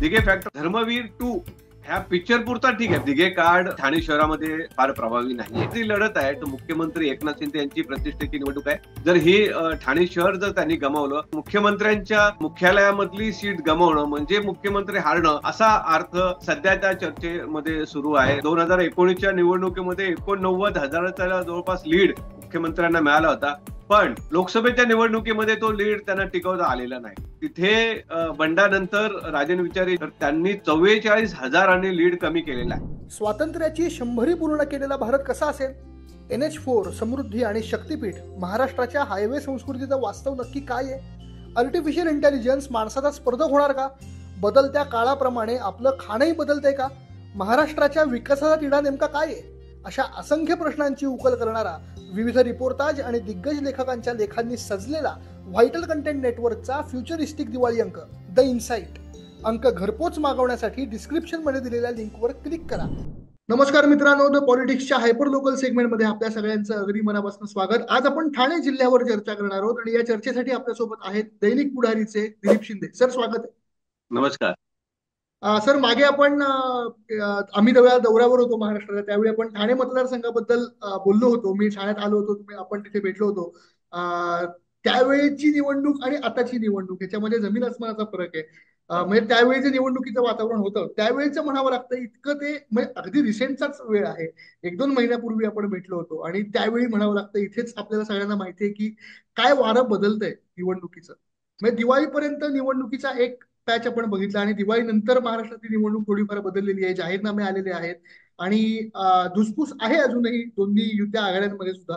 Dighe factor Dharmaveer 2 ह्या picture पुरता ठीक आहे. दिघे कार्ड ठाणे शहरामध्ये फार प्रभावी नाहीये. ती लढत आहे तो मुख्यमंत्री एकनाथ शिंदे यांची प्रतिष्ठेची निवडणूक आहे. जर ही ठाणे शहर जर त्यांनी गमावलं, मुख्यमंत्र्यांच्या मुख्यालयामधली सीट गमावणं म्हणजे मुख्यमंत्री हारणं असा अर्थ सध्याच्या चर्चेमध्ये सुरू आहे. 2019च्या निवडणुकीमध्ये 89,000चा जवळपास लीड मुख्यमंत्र्यांना मिळाला होता, पण लोकसभेच्या निवडणुकीमध्ये तो लीड त्यांना टिकवता आलेला नाही. तिथे बंडानंतर राजन विचारे त्यांनी 44,000 लीड कमी केलेला आहे. स्वातंत्र्याची 100री पूर्ण केलेला भारत कसा असेल? NH4, समृद्धी आणि शक्तीपीठ, महाराष्ट्राच्या हायवे संस्कृतीचं वास्तव नक्की काय आहे? आर्टिफिशियल इंटेलिजन्स माणसाचा स्पर्धक होणार का? बदलत्या काळाप्रमाणे आपलं खाणंही बदलतंय का? महाराष्ट्राच्या विकासाचा तिढा नेमका काय आहे? अशा असंख्य प्रश्नांची उकल करणारा विविध रिपोर्टाज आणि दिग्गज लेखकांच्या लेखांनी सजलेला व्हायटल कंटेंट नेटवर्कचा फ्युचरिस्टिक दिवाळी अंक द इनसाइट अंक घरपोच मागवण्यासाठी डिस्क्रिप्शन मध्ये दिलेल्या लिंकवर क्लिक करा. नमस्कार मित्रांनो, द पॉलिटिक्सच्या हायपर लोकल सेगमेंटमध्ये आपल्या सगळ्यांचं अगदी मनापासून स्वागत. आज आपण ठाणे जिल्ह्यावर चर्चा करणार आहोत आणि या चर्चेसाठी आपल्यासोबत आहेत दैनिक पुढारीचे दिलीप शिंदे. सर, स्वागत आहे. नमस्कार सर, मागे आपण आम्ही दौऱ्यावर होतो महाराष्ट्राला, त्यावेळी आपण ठाणे मतदारसंघाबद्दल बोललो होतो. मी ठाण्यात आलो होतो, आपण तिथे भेटलो होतो. त्यावेळेची निवडणूक आणि आताची निवडणूक याच्यामध्ये जमीन आसमानाचा फरक आहे. म्हणजे त्यावेळी निवडणुकीचं वातावरण होतं त्यावेळेचं म्हणावं लागतं इतकं ते म्हणजे अगदी रिसेंटचाच वेळ आहे. 1-2 महिन्यापूर्वी आपण भेटलो होतो आणि त्यावेळी म्हणावं लागतं इथेच आपल्याला सगळ्यांना माहिती आहे की काय वारं बदलतंय निवडणुकीचं. म्हणजे दिवाळीपर्यंत निवडणुकीचा एक पॅच आपण बघितला आणि दिवाळीनंतर महाराष्ट्रातील निवडणूक थोडीफार बदललेली आहे. जाहीरनामे आलेले आहेत आणि धुसफूस आहे अजूनही दोन्ही युद्ध आघाड्यांमध्ये सुद्धा.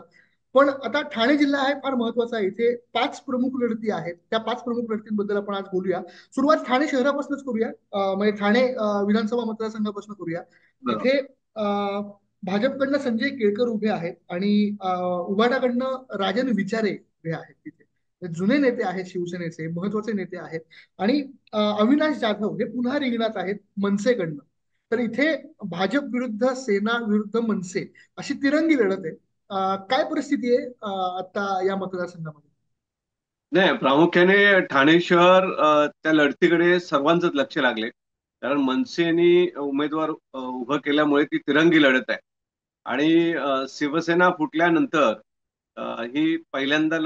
पण आता ठाणे जिल्हा आहे फार महत्वाचा आहे. इथे 5 प्रमुख लढती आहेत. त्या 5 प्रमुख लढतींबद्दल आपण आज बोलूया. सुरुवात ठाणे शहरापासूनच करूया, म्हणजे ठाणे विधानसभा मतदारसंघापासून करूया. इथे भाजपकडनं संजय केळकर उभे आहेत आणि उभाटाकडनं राजन विचारे उभे आहेत. तिथे जुने नेते आहेत, शिवसेनेचे महत्वाचे नेते आहेत आणि अविनाश जाधव हे पुन्हा रिंगणात आहेत मनसेकडनं. तर इथे भाजप विरुद्ध सेना विरुद्ध मनसे अशी तिरंगी लढत आहे. काय परिस्थिती आहे आता या मतदारसंघामध्ये? नाही, प्रामुख्याने ठाणे शहर त्या लढतीकडे सर्वांचंच लक्ष लागले, कारण मनसेनी उमेदवार उभं केल्यामुळे ती तिरंगी लढत आहे. आणि शिवसेना फुटल्यानंतर ही पहिल्यांदा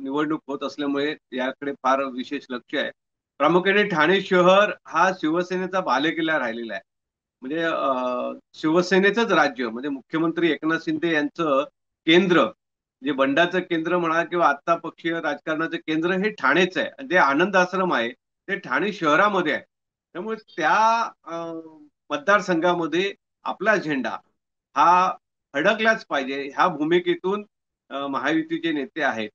निवडणूक होत असल्यामुळे याकडे फार विशेष लक्ष आहे. प्रामुख्याने ठाणे शहर हा शिवसेनेचा बालेकिल्ला राहिलेला आहे. म्हणजे शिवसेनेचंच राज्य, म्हणजे मुख्यमंत्री एकनाथ शिंदे यांचं केंद्र, जे बंडाचं केंद्र म्हणा किंवा आता पक्षीय राजकारणाचं केंद्र हे ठाणेच आहे. आणि ते आनंद आश्रम आहे ते ठाणे शहरामध्ये आहे. त्यामुळे त्या मतदारसंघामध्ये आपला झेंडा हा फडकलाच पाहिजे ह्या भूमिकेतून महायुतीचे नेते आहेत.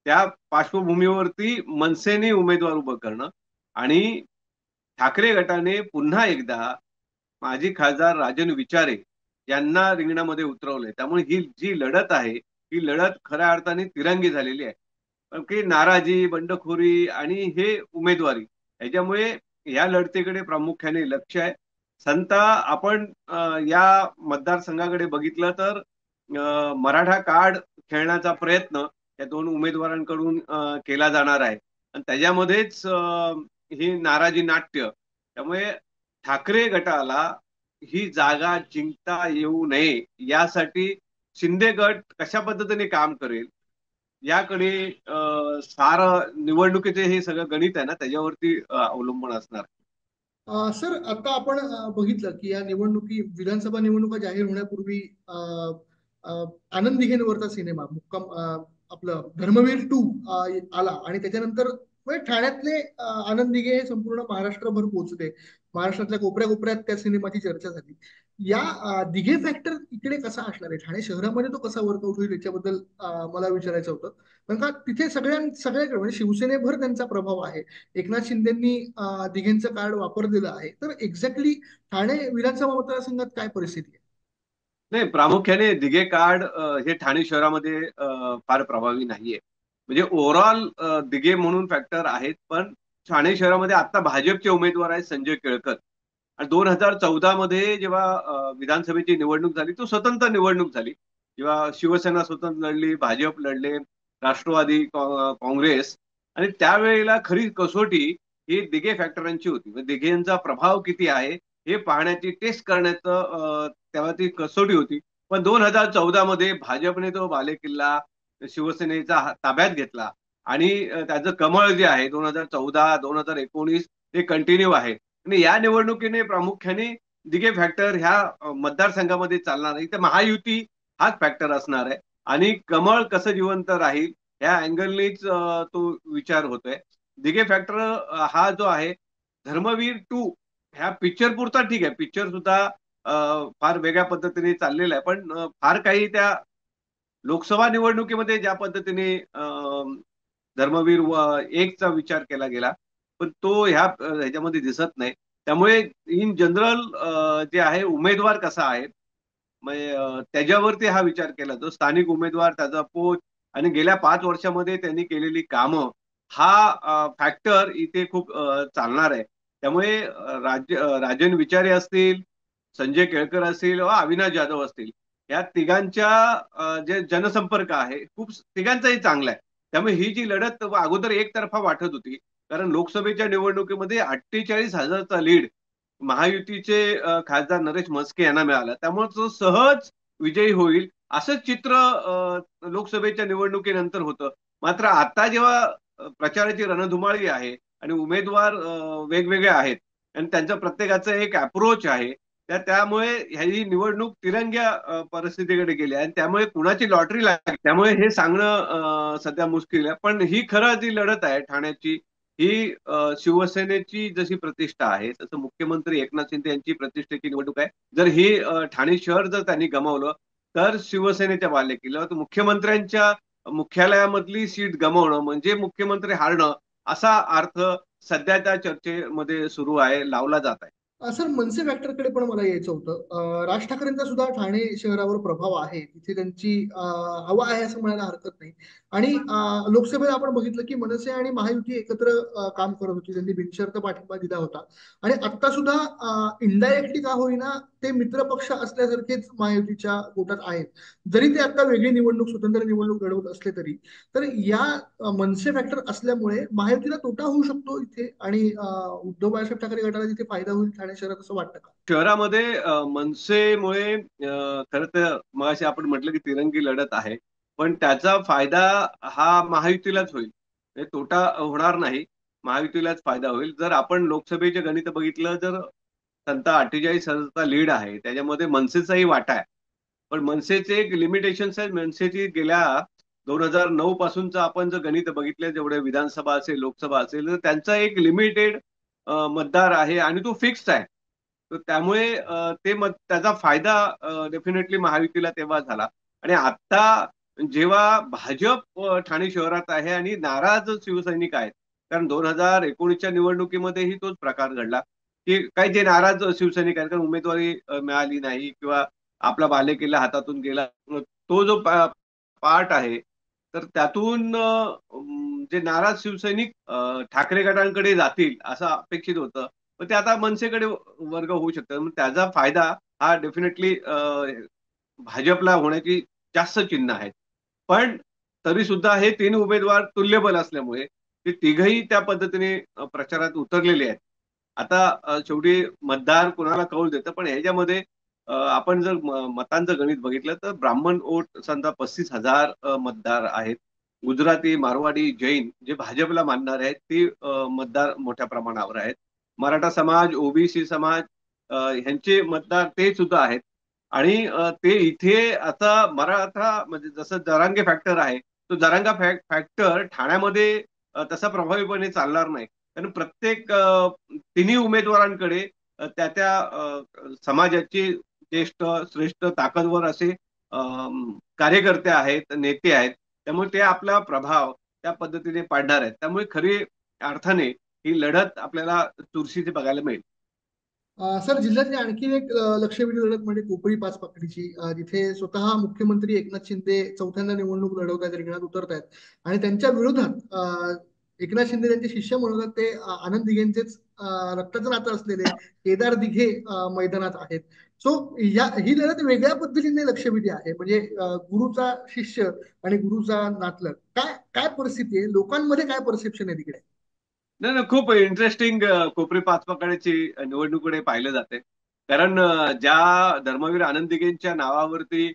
त्या पार्श्वभूमीवरती मनसेने उमेदवार उभं करणं आणि ठाकरे गटाने पुन्हा एकदा माजी खासदार राजन विचारे यांना रिंगणामध्ये उतरवले. त्यामुळे ही जी लढत आहे ही लढत खऱ्या अर्थाने तिरंगी झालेली आहे. कारण की नाराजी, बंडखोरी आणि हे उमेदवारी याच्यामुळे या लढतीकडे प्रामुख्याने लक्ष आहे. संता आपण या मतदारसंघाकडे बघितलं तर मराठा कार्ड खेळण्याचा प्रयत्न या 2 उमेदवारांकडून केला जाणार आहे आणि त्याच्यामध्येच ही नाराजी नाट्य. त्यामुळे ठाकरे गटाला ही जागा जिंकता येऊ नये यासाठी शिंदे गट कशा पद्धतीने काम करेल याकडे सारं निवडणुकीचे हे सगळं गणित आहे ना त्याच्यावरती अवलंबून असणार. सर, आता आपण बघितलं की या विधानसभा निवडणुका जाहीर होण्यापूर्वी आनंद दिघेंवरचा सिनेमा मुक्काम आपलं धर्मवीर 2 आला आणि त्याच्यानंतर ठाण्यातले आनंद दिघे हे संपूर्ण महाराष्ट्रभर पोहोचले. महाराष्ट्रातल्या कोपऱ्या कोपऱ्यात त्या सिनेमाची चर्चा झाली. या दिघे फॅक्टर इकडे कसा असणार आहे? ठाणे शहरामध्ये तो कसा वर्कआउट होईल याच्याबद्दल मला विचारायचं होतं. कारण का तिथे सगळ्याकडे म्हणजे शिवसेनेभर त्यांचा प्रभाव आहे. एकनाथ शिंदेंनी दिघेंचं कार्ड वापरलेलं आहे. तर एक्झॅक्टली ठाणे विधानसभा मतदारसंघात काय परिस्थिती आहे? नाही, प्रामुख्याने दिघे कार्ड हे ठाणे शहरामध्ये फार प्रभावी नाहीये. म्हणजे ओव्हरऑल दिघे म्हणून फॅक्टर आहेत, पण ठाणे शहरामध्ये आता भाजपचे उमेदवार आहेत संजय केळकर. आणि 2014 मध्ये जेव्हा विधानसभेची निवडणूक झाली तो स्वतंत्र निवडणूक झाली. जेव्हा शिवसेना स्वतंत्र लढली, भाजप लढले, राष्ट्रवादी, काँग्रेस, आणि त्यावेळेला खरी कसोटी ही दिघे फॅक्टरांची होती. म्हणजे दिघेंचा प्रभाव किती आहे हे पाहण्याची, टेस्ट करण्याचं तेव्हा ती कसोटी होती. पण 2014 मध्ये भाजपने तो बालेकिल्ला शिवसेनेचा ताब्यात घेतला आणि त्याचं कमळ जे आहे 2014 2019 ते कंटिन्यू आहे. आणि या निवडणुकीने प्रामुख्याने दिघे फॅक्टर ह्या मतदारसंघामध्ये चालणार नाही, तर महायुती हाच फॅक्टर असणार आहे. आणि कमळ कसं जिवंत राहील ह्या अँगलनीच तो विचार होतोय. दिघे फॅक्टर हा जो आहे धर्मवीर 2 ह्या पिक्चर पुरता ठीक आहे. पिक्चर सुद्धा फार वेगळ्या पद्धतीने चाललेला आहे, पण फार काही त्या लोकसभा निवडणुकीमध्ये ज्या पद्धतीने धर्मवीर एकचा विचार केला गेला, पण तो ह्याच्यामध्ये दिसत नाही. त्यामुळे इन जनरल जे आहे उमेदवार कसा आहे म्हणजे त्याच्यावरती हा विचार केला तो स्थानिक उमेदवार, त्याचा पोच आणि गेल्या 5 वर्षामध्ये त्यांनी केलेली कामं हा फॅक्टर इथे खूप चालणार आहे. त्यामुळे राजन विचारे असतील, संजय केळकर असतील व अविनाश जाधव असतील, या तिघांच्या जे जनसंपर्क आहे खूप तिघांचाही चांगला आहे. त्यामुळे ही जी लढत अगोदर एकतर्फा वाटत होती, कारण लोकसभेच्या निवडणुकीमध्ये 48,000चा लीड महायुतीचे खासदार नरेश म्हस्के यांना मिळाला. त्यामुळे तो सहज विजयी होईल असं चित्र लोकसभेच्या निवडणुकीनंतर होतं. मात्र आता जेव्हा प्रचाराची रणधुमाळी आहे आणि उमेदवार वेगवेगळे आहेत आणि त्यांचं प्रत्येकाचं एक अप्रोच आहे, त्यामुळे ही निवडणूक तिरंग्या परिस्थितीकडे गेली आणि त्यामुळे कुणाची लॉटरी लागली त्यामुळे हे सांगणं सध्या मुश्किल आहे. पण ही खरं जी लढत आहे ठाण्याची, ही शिवसेनेची जशी प्रतिष्ठा आहे तसं मुख्यमंत्री एकनाथ शिंदे यांची प्रतिष्ठेची निवडणूक आहे. जर ही ठाणे शहर जर त्यांनी गमावलं तर शिवसेनेच्या बालेकिल्ल्यावर, तर मुख्यमंत्र्यांच्या मुख्यालयामधली सीट गमावणं म्हणजे मुख्यमंत्री हारणं असा अर्थ सध्या त्या चर्चेमध्ये सुरू आहे, लावला जात आहे. सर, मनसे फॅक्टरकडे पण मला यायचं होतं. राज ठाकरेंचा सुद्धा ठाणे शहरावर प्रभाव आहे, तिथे त्यांची हवा आहे असं म्हणायला हरकत नाही. आणि लोकसभेला आपण बघितलं की मनसे आणि महायुती एकत्र काम करत होती, त्यांनी बिनशर्त पाठिंबा दिला होता. आणि आता सुद्धा इनडायरेक्टली का होईना ते मित्र पक्ष असल्यासारखेच महायुतीच्या गोटात आहेत, जरी ते आता वेगळी निवडणूक, स्वतंत्र निवडणूक लढवत असले तरी. तर या मनसे फॅक्टर असल्यामुळे महायुतीला तोटा होऊ शकतो इथे, आणि उद्धव बाळासाहेब ठाकरे गटाला तिथे फायदा होईल ठाणे शहरात, असं वाटतं का? शहरामध्ये मनसेमुळे खरं तर मगाशी आपण म्हटलं की तिरंगी लढत आहे, पण त्याचा फायदा हा महायुतीलाच होईल. तोटा होणार नाही, महायुतीलाच फायदा होईल. जर आपण लोकसभेचे गणित बघितलं, जर त्यांचा 48,000चा लीड आहे त्याच्यामध्ये मनसेचाही वाटा आहे. पण मनसेचे एक लिमिटेशन्स आहेत. मनसेची गेल्या 2009 पासूनचं आपण जर गणित बघितलं, जेवढे विधानसभा असेल लोकसभा असेल, तर त्यांचा एक लिमिटेड मतदार आहे आणि तो फिक्स्ड आहे. तर त्यामुळे त्याचा फायदा डेफिनेटली महायुतीला तेव्हा झाला. आणि आता जेव्हा भाजप ठाणे शहरात आहे आणि नाराज शिवसैनिक आहेत, कारण 2019च्या निवडणुकीमध्येही तोच प्रकार घडला की काही जे नाराज शिवसैनिक आहेत, कारण उमेदवारी मिळाली नाही किंवा आपला बालेकिल्ला हातातून गेला, तो जो पार्ट आहे, तर त्यातून जे नाराज शिवसैनिक ठाकरे गटांकडे जातील असं अपेक्षित होतं, पण ते आता मनसेकडे वर्ग होऊ शकतात. मग त्याचा फायदा हा डेफिनेटली भाजपला होण्याची जास्त चिन्ह आहेत. पण तरी सुद्धा हे 3 उमेदवार तुल्यबल असल्यामुळे ते तिघही त्या पद्धतीने प्रचारात उतरलेले आहेत. आता शेवटी मतदार कुणाला कौल देतं, पण ह्याच्यामध्ये आपण जर मतांचं गणित बघितलं तर ब्राह्मण वोट समजा 35,000 मतदार आहेत. गुजराती, मारवाडी, जैन जे भाजपला मानणारे आहेत ते मतदार मोठ्या प्रमाणावर आहेत. मराठा समाज, ओबीसी समाज ह्यांचे मतदार ते सुद्धा आहेत. आणि ते इथे आता मराठा म्हणजे जसं जरांगे फॅक्टर आहे, तो जरांगा फॅक्टर ठाण्यामध्ये तसा प्रभावीपणे चालणार नाही. कारण प्रत्येक तिन्ही उमेदवारांकडे त्या त्या समाजाचे ज्येष्ठ श्रेष्ठ ताकदवर असे कार्यकर्ते आहेत, नेते आहेत. त्यामुळे ते आपला प्रभाव त्या पद्धतीने पाडणार आहेत. त्यामुळे खरी अर्थाने ही लढत आपल्याला चुरशीची बघायला मिळेल. सर, जिल्ह्यातली आणखी एक लक्षवेधी लढत म्हणजे कोपरी पाच पाकळीची, जिथे स्वतः मुख्यमंत्री एकनाथ शिंदे चौथ्यांदा निवडणूक लढवत आहेत, रिंगणात उतरत आहेत. आणि त्यांच्या विरोधात एकनाथ शिंदे त्यांचे शिष्य म्हणतात ते आनंद दिघेंचेच रक्ताचं नातं असलेले केदार दिघे मैदानात आहेत. सो ही लढत वेगळ्या पद्धतीने लक्षवेधी आहे, म्हणजे गुरुचा शिष्य आणि गुरुचा नातलग, काय काय परिस्थिती आहे लोकांमध्ये, काय परसेप्शन आहे तिकडे? नाही नाही, खूप इंटरेस्टिंग कोपरी पाचपाकड्याची निवडणुकीकडे पाहिलं जाते. कारण ज्या धर्मवीर आनंद दिघेंच्या नावावरती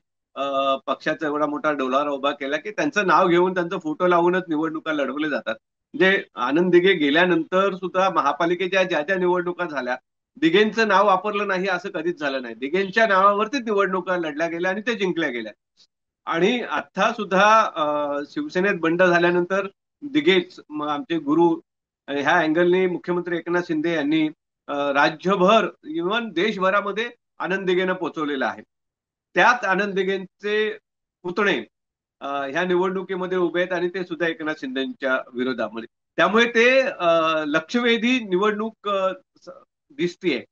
पक्षाचा एवढा मोठा डोलारा उभा केला की त्यांचं नाव घेऊन त्यांचा फोटो लावूनच निवडणुका लढवल्या जातात. म्हणजे आनंद दिघे गेल्यानंतर सुद्धा महापालिकेच्या ज्या ज्या निवडणुका झाल्या, दिघेंचं नाव वापरलं नाही असं कधीच झालं नाही. दिघेंच्या नावावरतीच निवडणुका लढल्या गेल्या आणि ते जिंकल्या गेल्या. आणि आता सुद्धा शिवसेनेत बंड झाल्यानंतर दिघेच मग आमचे गुरु, आणि ह्या अँगलनी मुख्यमंत्री एकनाथ शिंदे यांनी राज्यभर, इव्हन देशभरामध्ये आनंद दिघेनं पोहोचवलेलं आहे. त्याच आनंद दिघेंचे पुतणे ह्या निवडणुकीमध्ये उभे आहेत आणि ते सुद्धा एकनाथ शिंदेच्या विरोधामध्ये. त्यामुळे ते लक्षवेधी निवडणूक दिसतीये.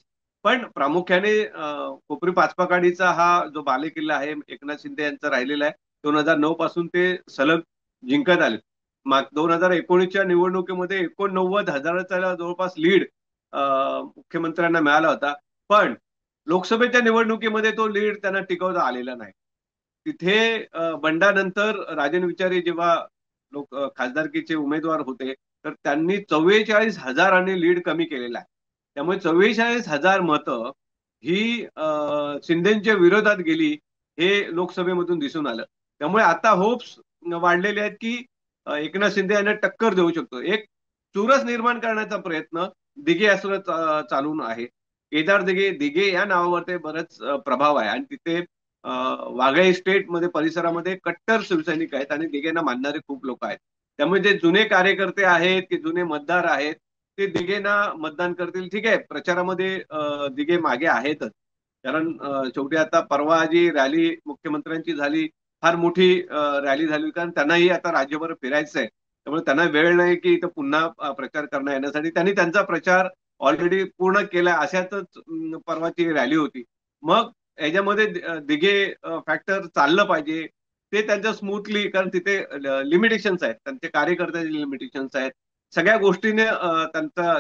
पण प्रामुख्याने कोपरी पाचपाकाडीचा हा जो बालेकिल्ला आहे एकनाथ शिंदे यांचा राहिलेला आहे. 2009 पासून ते सलग जिंकत आले. माग 2019च्या निवडणुकीमध्ये 89,000चा जवळपास लीड मुख्यमंत्र्यांना मिळाला होता. पण लोकसभेच्या निवडणुकीमध्ये तो लीड त्यांना टिकवता आलेला नाही. तिथे बंडानंतर राजन विचारे जेव्हा खासदारकीचे उमेदवार होते, तर त्यांनी 44,000 लीड कमी केलेला आहे. त्यामुळे 44,000 मतं ही शिंदेच्या विरोधात गेली, हे लोकसभेमधून दिसून आलं. त्यामुळे आता होप्स वाढलेले आहेत की एकनाथ शिंदे यांना टक्कर देऊ शकतो. एक चुरस निर्माण करण्याचा प्रयत्न दिघे असं चालून आहे. केदार दिघे, दिघे या नावावर ते बरंच प्रभाव आहे आणि तिथे वाघाई स्टेट मध्ये परिसरामध्ये कट्टर शिवसैनिक आहेत आणि दिघेंना मानणारे खूप लोक आहेत. त्यामुळे जे जुने कार्यकर्ते आहेत की जुने मतदार आहेत ते दिघेंना मतदान करतील. ठीक आहे, प्रचारामध्ये दिघे मागे आहेतच. कारण शेवटी आता परवा जी रॅली मुख्यमंत्र्यांची झाली, फार मोठी रॅली झाली, कारण त्यांनाही आता राज्यभर फिरायचं आहे. त्यामुळे त्यांना वेळ नाही की इथं पुन्हा प्रचार करणं येण्यासाठी. त्यांनी त्यांचा प्रचार ऑलरेडी पूर्ण केला. अशातच परवाची रॅली होती. मग याच्यामध्ये दिघे फॅक्टर चाललं पाहिजे. ते त्यांचं स्मूथली, कारण तिथे लिमिटेशन्स आहेत, त्यांचे कार्यकर्त्याचे लिमिटेशन्स आहेत. सगळ्या गोष्टीने त्यांचा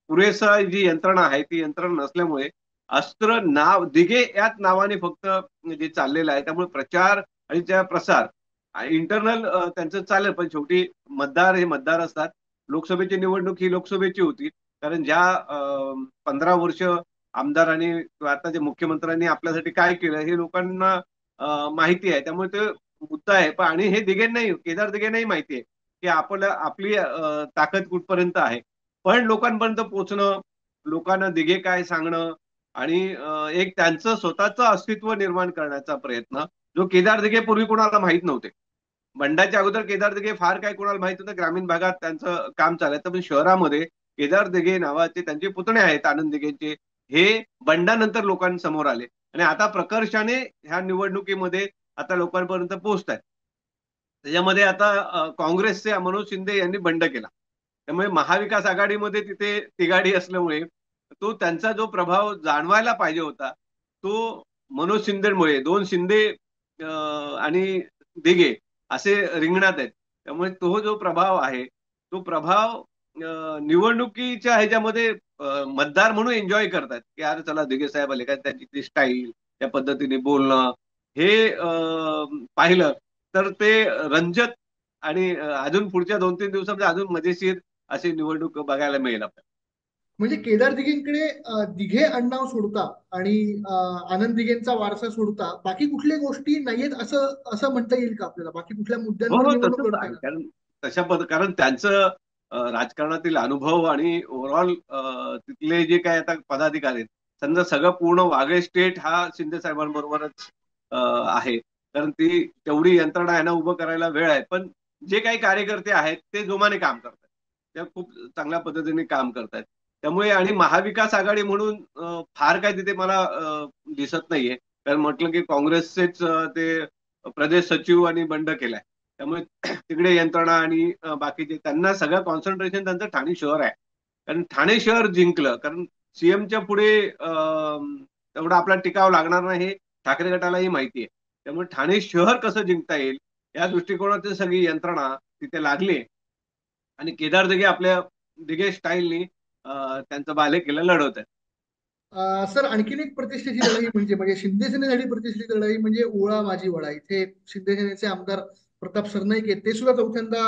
पुरेसा जी यंत्रणा आहे ती यंत्रणा नसल्यामुळे अस्त्र नाव दिघे याच नावाने फक्त जे चाललेलं आहे. त्यामुळे प्रचार आणि त्या प्रसार इंटरनल त्यांचं चालेल, पण शेवटी मतदार हे मतदार असतात. लोकसभेची निवडणूक ही लोकसभेची होती. कारण ज्या 15 वर्ष आमदारांनी किंवा आता जे मुख्यमंत्र्यांनी आपल्यासाठी काय केलं हे लोकांना माहिती आहे. त्यामुळे ते मुद्दा आहे. पण आणि हे दिघेंनाही, केदार दिघेंनाही माहिती आहे की आपली ताकद कुठपर्यंत आहे. पण लोकांपर्यंत पोहोचणं, लोकांना दिघे काय सांगणं आणि एक त्यांचं स्वतःचं अस्तित्व निर्माण करण्याचा प्रयत्न, जो केदार दिघे पूर्वी कोणाला माहित नव्हते. बंडाच्या अगोदर केदार दिघे फार काय कोणाला माहित होतं, ग्रामीण भागात त्यांचं काम चालायचं. पण शहरामध्ये केदार दिघे नावाचे त्यांचे पुतणे आहेत आनंद दिघेंचे, हे बंडानंतर लोकांसमोर आले आणि आता प्रकर्षाने ह्या निवडणुकीमध्ये आता लोकांपर्यंत पोहोचत आहेत. त्याच्यामध्ये आता काँग्रेसचे मनोज शिंदे यांनी बंड केला. त्यामुळे महाविकास आघाडीमध्ये तिथे तिघाडी असल्यामुळे तो त्यांचा जो प्रभाव जाणवायला पाहिजे होता, तो मनोज शिंदेमुळे, दोन शिंदे आणि दिघे असे रिंगणात आहेत. त्यामुळे तो जो प्रभाव आहे, तो प्रभाव निवडणुकीच्या ह्याच्यामध्ये मतदार म्हणून एन्जॉय करतात की अरे चला दिघे साहेब आले, काय त्यांची ती स्टाईल, त्या पद्धतीने बोलणं, हे पाहिलं तर ते रंजक आणि अजून पुढच्या 2-3 दिवसामध्ये अजून मजेशीर अशी निवडणूक बघायला मिळेल आपल्याला. म्हणजे केदार दिघेंकडे दिघे आडनाव सोडता आणि आनंद दिघेंचा वारसा सोडता बाकी कुठल्या गोष्टी नाहीयेत असं असं म्हणता येईल का आपल्याला? बाकी कुठल्या हो मुद्द्यांवर हो, निवडणूक तसंच लढता आहे. येणार? कारण तशा कारण त्यांचं राजकारणातील अनुभव आणि ओव्हरऑल तिथले जे काय आता पदाधिकारी आहेत, समजा सगळं पूर्ण वागळे स्टेट हा शिंदे साहेबांबरोबरच आहे. कारण ती तेवढी यंत्रणा यांना उभं करायला वेळ आहे. पण जे काही कार्यकर्ते आहेत ते जोमाने काम करतात, त्या खूप चांगल्या पद्धतीने काम करतात. त्यामुळे आणि महाविकास आघाडी म्हणून फार काय तिथे मला दिसत नाहीये. कारण म्हटलं की काँग्रेसचेच ते प्रदेश सचिव आणि बंड केलाय. त्यामुळे तिकडे यंत्रणा आणि बाकीचे त्यांना सगळं कॉन्सन्ट्रेशन त्यांचं ठाणे शहर आहे. कारण ठाणे शहर जिंकलं, कारण सीएमच्या पुढे तेवढा आपला टिकाव लागणार नाही हे ठाकरे गटालाही माहिती आहे. त्यामुळे ठाणे शहर कसं जिंकता येईल या दृष्टिकोनातून सगळी यंत्रणा तिथे लागली आणि केदार दिघे आपल्या दिघे स्टाईलनी त्यांचं बालेकिल्ला लढवत आहेत. सर, आणखीन एक प्रतिष्ठेची लढाई म्हणजे म्हणजे शिंदे सेनेसाठी प्रतिष्ठेची लढाई म्हणजे ओळा माझी वडा. इथे शिंदे सेनेचे आमदार प्रताप सरनाईक आहेत, ते सुद्धा चौथ्यांदा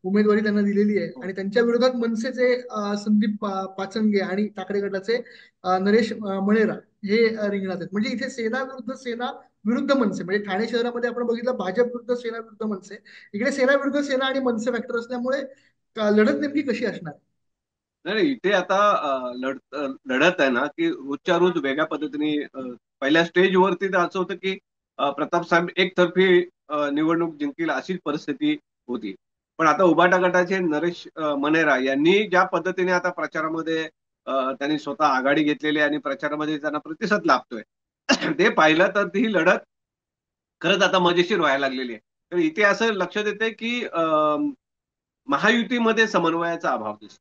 उमेदवारी त्यांना दिलेली आहे. हो. आणि त्यांच्या विरोधात मनसेचे संदीप पाचंगे आणि ठाकरे गटाचे नरेश मणेरा हे रिंगणात आहेत. म्हणजे इथे सेना विरुद्ध सेना विरुद्ध मनसे, म्हणजे ठाणे शहरामध्ये आपण बघितलं भाजप विरुद्ध सेना विरुद्ध मनसे, इकडे सेना विरुद्ध सेना आणि मनसे फॅक्टर असल्यामुळे लढत नेमकी कशी असणार? नाही नाही, इथे आता लढत आहे ना की रोजच्या रोज वेगळ्या पद्धतीने पहिल्या स्टेजवरती तर असं होतं की प्रताप साहेब एकतर्फी निवडणूक जिंकतील अशीच परिस्थिती होती. पण आता उभाटा गटाचे नरेश मनेरा यांनी ज्या पद्धतीने आता प्रचारामध्ये त्यांनी स्वतः आघाडी घेतलेली आहे आणि प्रचारामध्ये त्यांना प्रतिसाद लाभतोय ते पाहिलं तर ही लढत खरंच आता मजेशीर व्हायला लागलेली आहे. तर इथे असं लक्षात येते की महायुतीमध्ये समन्वयाचा अभाव दिसतो.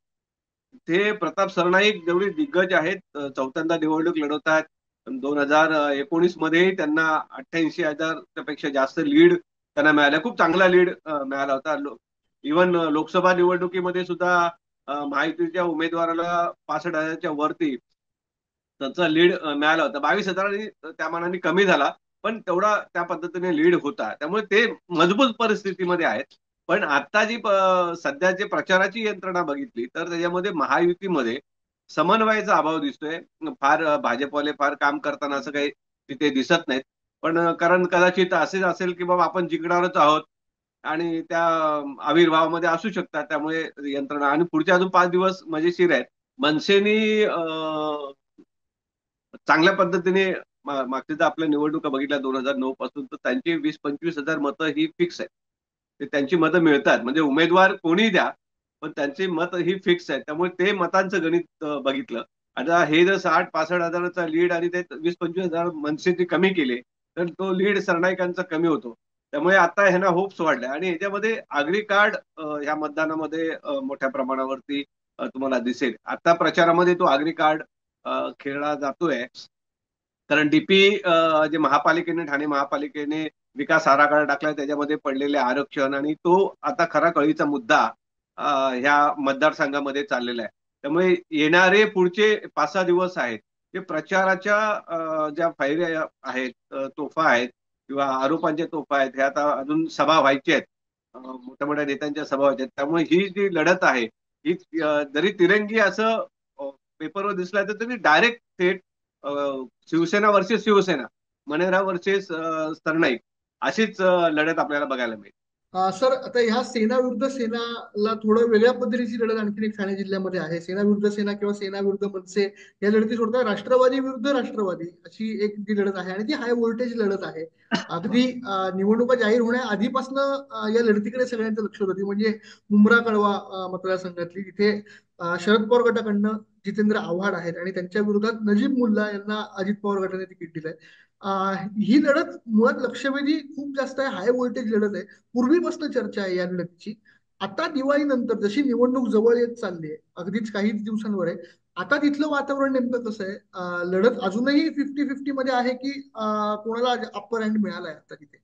ते प्रताप सरनाईक जेवढे दिग्गज आहेत, चौथ्यांदा निवडणूक लढवतात. 2019 मध्ये त्यांना 88,000 पेक्षा जास्त लीड त्यांना मिळालं. खूप चांगला लीड मिळाला होता. इव्हन लोकसभा निवडणुकीमध्ये सुद्धा महायुतीच्या उमेदवाराला 65,000च्या वरती त्यांचा लीड मिळाला होता. 22,000 त्या मानाने कमी झाला, पण तेवढा त्या पद्धतीने लीड होता. त्यामुळे ते मजबूत परिस्थितीमध्ये आहेत. पण आता जी सध्याची प्रचाराची यंत्रणा बघितली तर त्याच्यामध्ये महायुतीमध्ये समन्वयाचा अभाव दिसतोय. फार भाजपवाले फार काम करताना असं काही तिथे दिसत नाहीत. पण कारण कदाचित असेच असेल की बाबा आपण जिंकणारच आहोत आणि त्या आविर्भावामध्ये असू शकतात. त्यामुळे यंत्रणा आणि पुढचे अजून 5 दिवस मजेशीर आहेत. मनसेनी चांगल्या पद्धतीने मागच्या जर आपल्या निवडणुका बघितल्या 2009 पासून तर त्यांची 20-25 हजार मतं ही फिक्स आहेत. ते त्यांची मतं मिळतात म्हणजे उमेदवार कोणी द्या पण त्यांची मतं ही फिक्स आहेत. त्यामुळे ते मतांचं गणित बघितलं. आता हे जर 60-65 हजाराचा लीड आणि ते 20-25 हजार मनसेचे कमी केले तर तो लीड सरनाईकांचा कमी होतो. त्यामुळे आता ह्यांना होप्स वाढल्या आणि ह्याच्यामध्ये आगरी कार्ड ह्या मतदानामध्ये मोठ्या प्रमाणावरती तुम्हाला दिसेल. आता प्रचारामध्ये तो आगरी कार्ड खेळला जातोय. कारण डीपी जे महापालिकेने ठाणे महापालिकेने विकास आराखडा टाकलाय त्याच्यामध्ये पडलेले आरक्षण आणि तो आता खरा कळीचा मुद्दा ह्या मतदारसंघामध्ये चाललेला आहे. त्यामुळे येणारे पुढचे 5-6 दिवस आहेत ते प्रचाराच्या ज्या फायऱ्या आहेत, तोफा आहेत किंवा आरोपांच्या तोफा आहेत, ह्या आता अजून सभा व्हायच्या आहेत. मोठ्या मोठ्या नेत्यांच्या सभा व्हायच्या आहेत. त्यामुळे ही जी लढत आहे ही जरी तिरंगी असं पेपरवर दिसला तर तुम्ही डायरेक्ट थेट शिवसेना वर्सेस शिवसेना, मनेरा वर्सेस सरनाईक अशीच लढत आपल्याला बघायला मिळेल. सर, आता ह्या सेना विरुद्ध सेनाला थोडं वेगळ्या पद्धतीची लढत आणखी एक ठाणे जिल्ह्यामध्ये आहे. सेना विरुद्ध सेना किंवा सेना विरुद्ध मनसे या लढती सोडता राष्ट्रवादी विरुद्ध राष्ट्रवादी अशी एक जी लढत आहे आणि ती हाय व्होल्टेज लढत आहे. अगदी निवडणुका जाहीर होण्या आधीपासून या लढतीकडे सगळ्यांचं लक्ष होतं. ती म्हणजे मुंब्रा कळवा मतदारसंघातली, तिथे शरद पवार गटाकडनं जितेंद्र आव्हाड आहेत आणि त्यांच्या विरोधात नजीब मुल्ला यांना अजित पवार गटाने तिकीट दिलंय. ही लढत मुळात लक्षवेधी खूप जास्त आहे, हाय व्होल्टेज लढत आहे. पूर्वीपासून चर्चा आहे या लढतीची. आता दिवाळीनंतर जशी निवडणूक जवळ येत चालली आहे, अगदीच काहीच दिवसांवर आहे, आता तिथलं वातावरण नेमकं कसं आहे? लढत अजूनही 50-50 मध्ये आहे की कोणाला अप्पर हँड मिळालाय आता तिथे?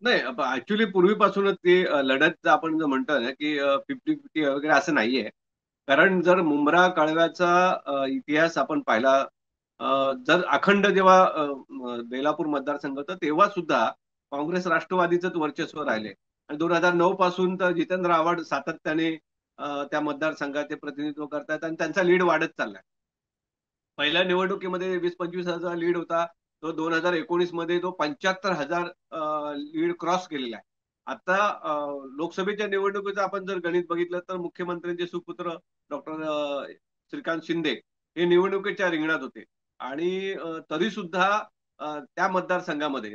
नाही, ऍक्च्युली पूर्वीपासूनच ती लढत आपण जर म्हणतो ना की 50-50 वगैरे असं नाहीये. कारण जर मुंब्रा कालव्याचा इतिहास आपण पाहिला, जर अखंड जेव्हा बेलापूर मतदारसंघ होता तेव्हा सुद्धा काँग्रेस राष्ट्रवादीचंच वर्चस्व राहिले आणि 2009 पासून तर जितेंद्र आव्हाड सातत्याने त्या मतदारसंघाचे प्रतिनिधित्व करतात आणि त्यांचा लीड वाढत चाललाय. पहिल्या निवडणुकीमध्ये 20-25 हजार लीड होता, तो 2019 मध्ये तो 75,000 लीड क्रॉस केलेला आहे. आता लोकसभेच्या निवडणुकीचं आपण जर गणित बघितलं तर मुख्यमंत्र्यांचे सुपुत्र डॉक्टर श्रीकांत शिंदे हे निवडणुकीच्या रिंगणात होते आणि तरी सुद्धा त्या मतदारसंघामध्ये